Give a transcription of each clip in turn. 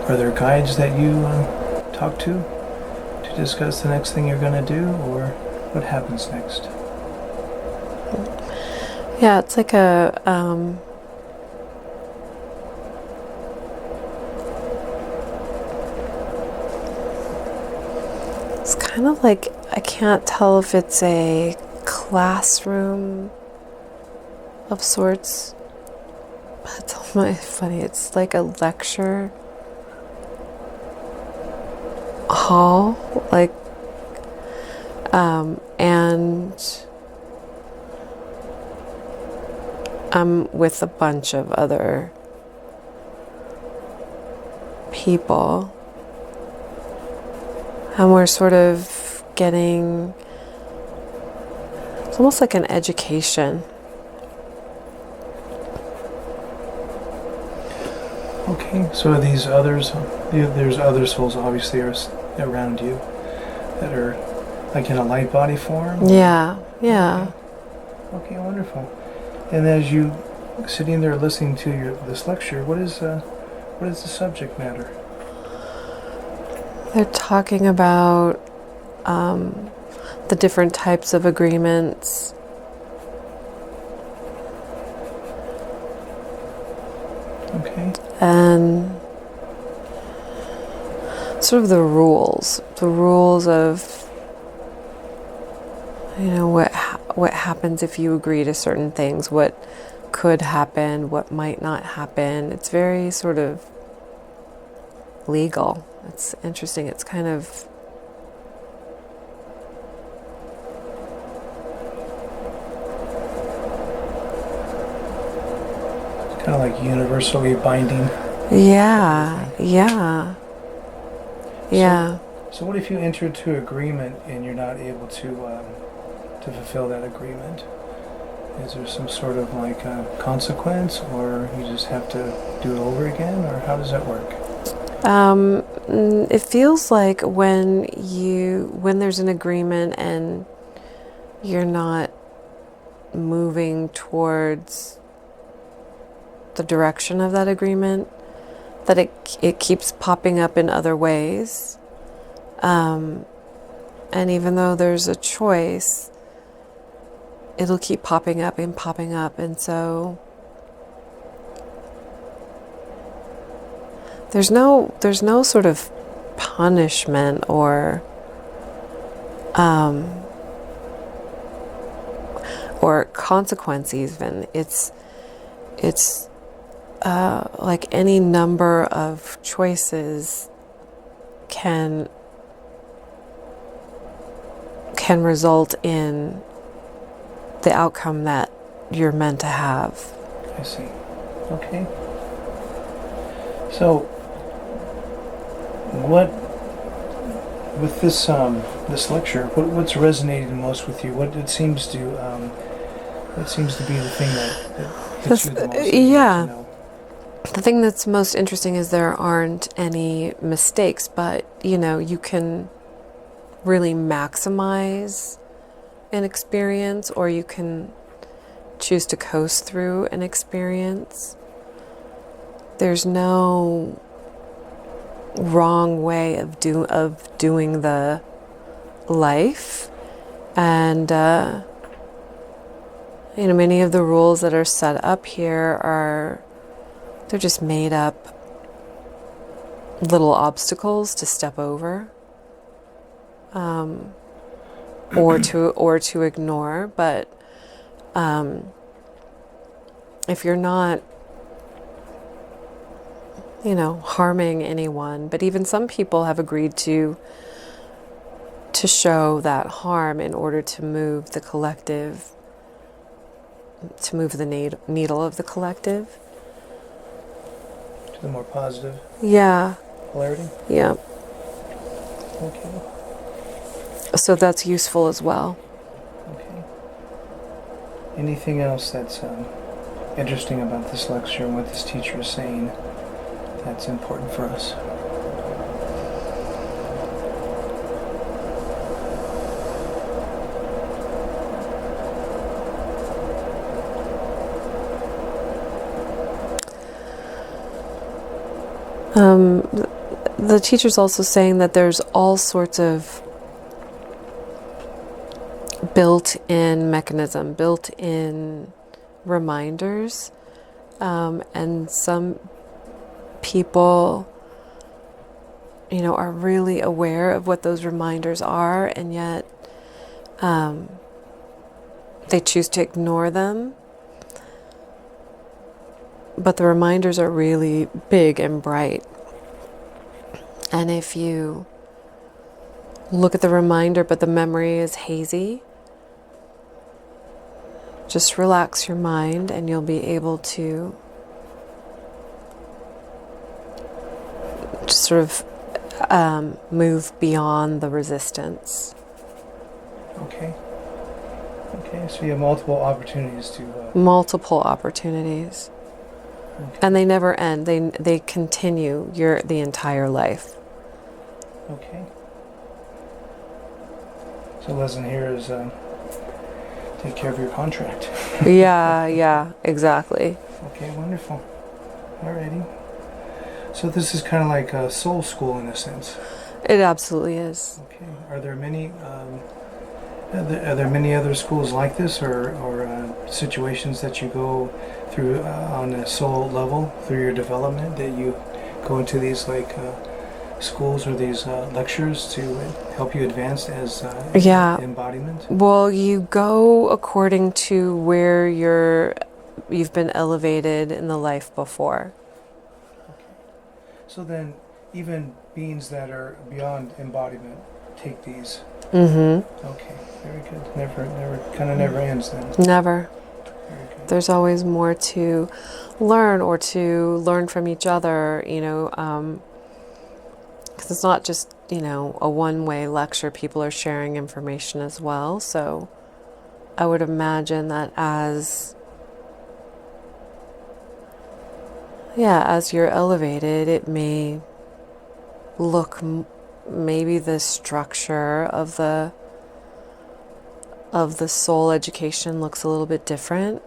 Are there guides that you talk to discuss the next thing you're going to do, or what happens next? Yeah, it's like a it's kind of like, I can't tell if it's a classroom of sorts, but it's almost funny. It's like a lecture hall, like, and I'm with a bunch of other people, and we're sort of getting, it's almost like an education. Okay, so are these others, there's other souls obviously are around you that are like in a light body form? Yeah. Okay, wonderful. And as you sitting there listening to this lecture, what is the subject matter? They're talking about the different types of agreements. Okay. And sort of the rules of, you know, what happens if you agree to certain things, what could happen, what might not happen. It's very sort of legal. It's interesting. It's kind of kind of like universally binding. Yeah. So what if you enter into agreement and you're not able to fulfill that agreement? Is there some sort of like consequence, or you just have to do it over again, or how does that work? It feels like when there's an agreement and you're not moving towards the direction of that agreement, that it keeps popping up in other ways. And even though there's a choice, it'll keep popping up. And so there's no sort of punishment or consequence even. It's like any number of choices can result in the outcome that you're meant to have. I see. Okay. So, what with this lecture? What's resonating most with you? What seems to be the thing that hits you the most? Yeah. The thing that's most interesting is there aren't any mistakes, but you can really maximize an experience, or you can choose to coast through an experience. There's no wrong way of doing the life, and many of the rules that are set up here they're just made up little obstacles to step over, or to ignore. But if you're not, harming anyone, but even some people have agreed to show that harm in order to move the collective, to move the needle of the collective. To the more positive polarity? Yeah. Okay. So that's useful as well. Okay. Anything else that's interesting about this lecture and what this teacher is saying that's important for us? the teacher's also saying that there's all sorts of built-in mechanism, built-in reminders, and some people, are really aware of what those reminders are, and yet they choose to ignore them. But the reminders are really big and bright. And if you look at the reminder, but the memory is hazy, just relax your mind and you'll be able to just sort of move beyond the resistance. Okay. Okay, so you have multiple opportunities to... Multiple opportunities. Okay. And they never end. They continue the entire life. Okay. So lesson here is take care of your contract. Yeah, exactly. Okay, wonderful. Alrighty. So this is kind of like a soul school in a sense. It absolutely is. Okay. Are there many many other schools like this, or situations that you go through on a soul level through your development, that you go into these schools or these lectures to help you advance as embodiment? Well, you go according to where you've been elevated in the life before. Okay. So then, even beings that are beyond embodiment take these. Mm-hmm. Okay, very good. Never ends then. Never. Very good. There's always more to learn, or to learn from each other, because it's not just, a one-way lecture. People are sharing information as well. So I would imagine that as you're elevated, it may look, maybe the structure of the soul education looks a little bit different,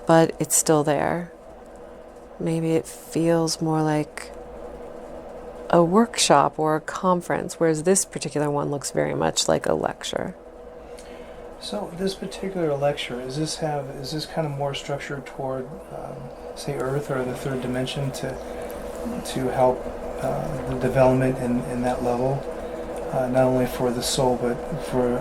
but it's still there. Maybe it feels more like a workshop or a conference, whereas this particular one looks very much like a lecture. So this particular lecture, is this kind of more structured toward, say, Earth or the third dimension to help the development in that level, not only for the soul, but for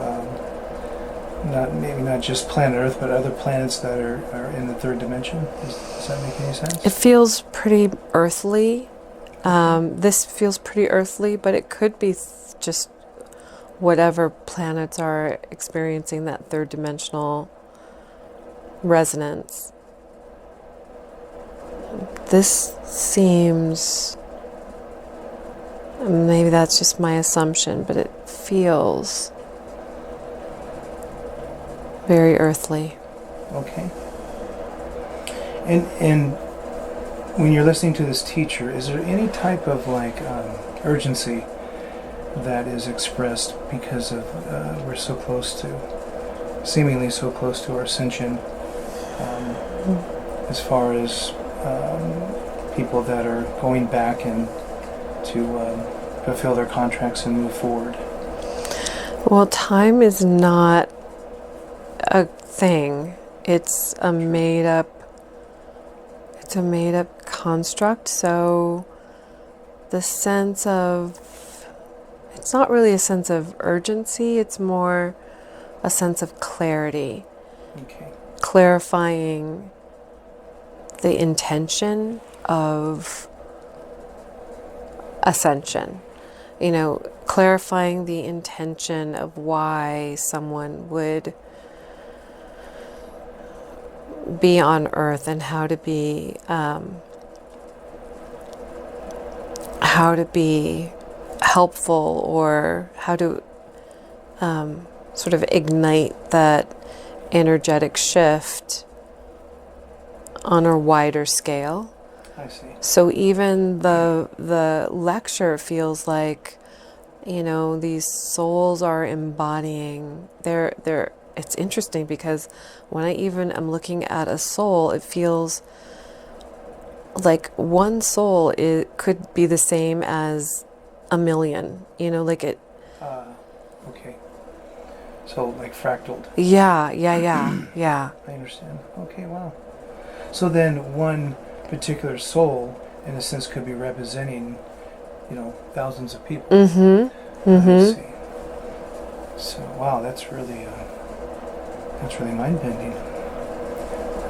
not just planet Earth, but other planets that are in the third dimension? Does that make any sense? It feels pretty earthly. This feels pretty earthly, but it could be just whatever planets are experiencing that third dimensional resonance. This seems, maybe that's just my assumption, but it feels very earthly. Okay. And when you're listening to this teacher, is there any type of urgency that is expressed because of we're seemingly so close to our ascension, as far as people that are going back and to fulfill their contracts and move forward? Well, time is not a thing. It's a made up construct. So the sense of, it's not really a sense of urgency, it's more a sense of clarity. Okay. Clarifying the intention of ascension. Clarifying the intention of why someone would be on Earth, and how to be helpful, or how to sort of ignite that energetic shift on a wider scale. I see. So even the lecture feels like, these souls are embodying. It's interesting because when I even am looking at a soul, it feels like one soul could be the same as a million, you know, like it. Okay. So like fractaled. Yeah. I understand. Okay, wow. So then one particular soul, in a sense, could be representing, thousands of people. Mm-hmm. I Mm-hmm. see. So wow, that's really mind-bending.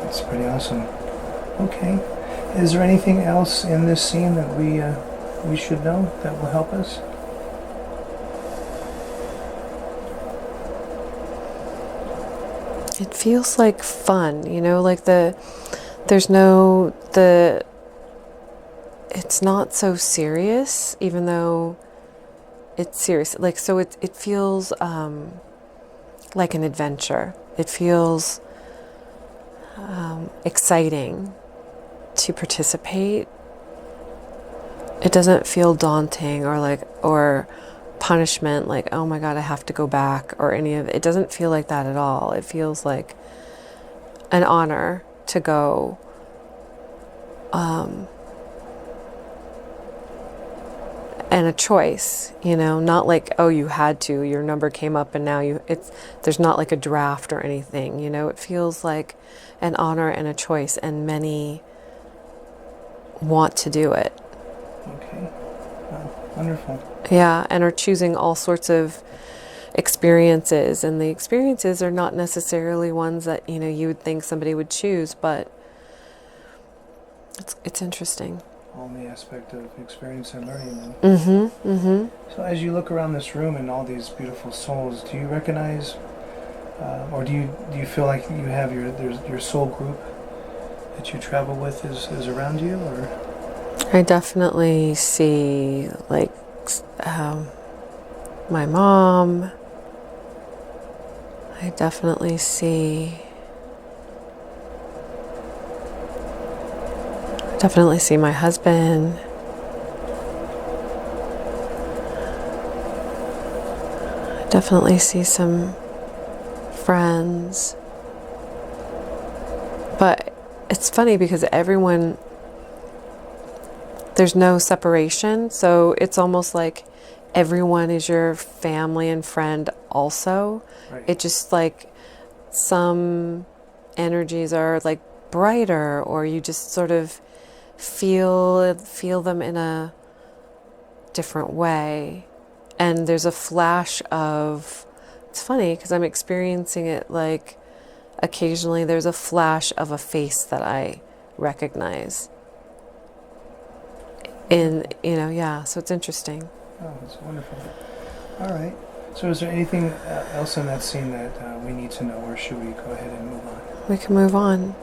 That's pretty awesome. Okay. Is there anything else in this scene that we should know that will help us? It feels like fun, you know, like it's not so serious, even though it's serious. Like, so it feels like an adventure. It feels exciting to participate. It doesn't feel daunting or punishment, like, oh my God, I have to go back, or any of it. It doesn't feel like that at all. It feels like an honor to go. And a choice, not like, oh, you had to, your number came up and now there's not like a draft or anything, it feels like an honor and a choice, and many want to do it. Okay. Wow. Wonderful. Yeah, and are choosing all sorts of experiences, and the experiences are not necessarily ones that, you would think somebody would choose, but it's interesting. All in the aspect of experience and learning. Mm-hmm. Mm-hmm. So as you look around this room and all these beautiful souls, do you recognize, or do you feel like you have your soul group that you travel with is around you, or? I definitely see like my mom. I definitely see my husband. I definitely see some friends. But it's funny because there's no separation. So it's almost like everyone is your family and friend also. Right. It just like some energies are like brighter, or you just sort of feel them in a different way. And there's a flash of, it's funny because I'm experiencing it like occasionally there's a flash of a face that I recognize. So it's interesting. Oh, that's wonderful. All right. So is there anything else in that scene that we need to know, or should we go ahead and move on? We can move on.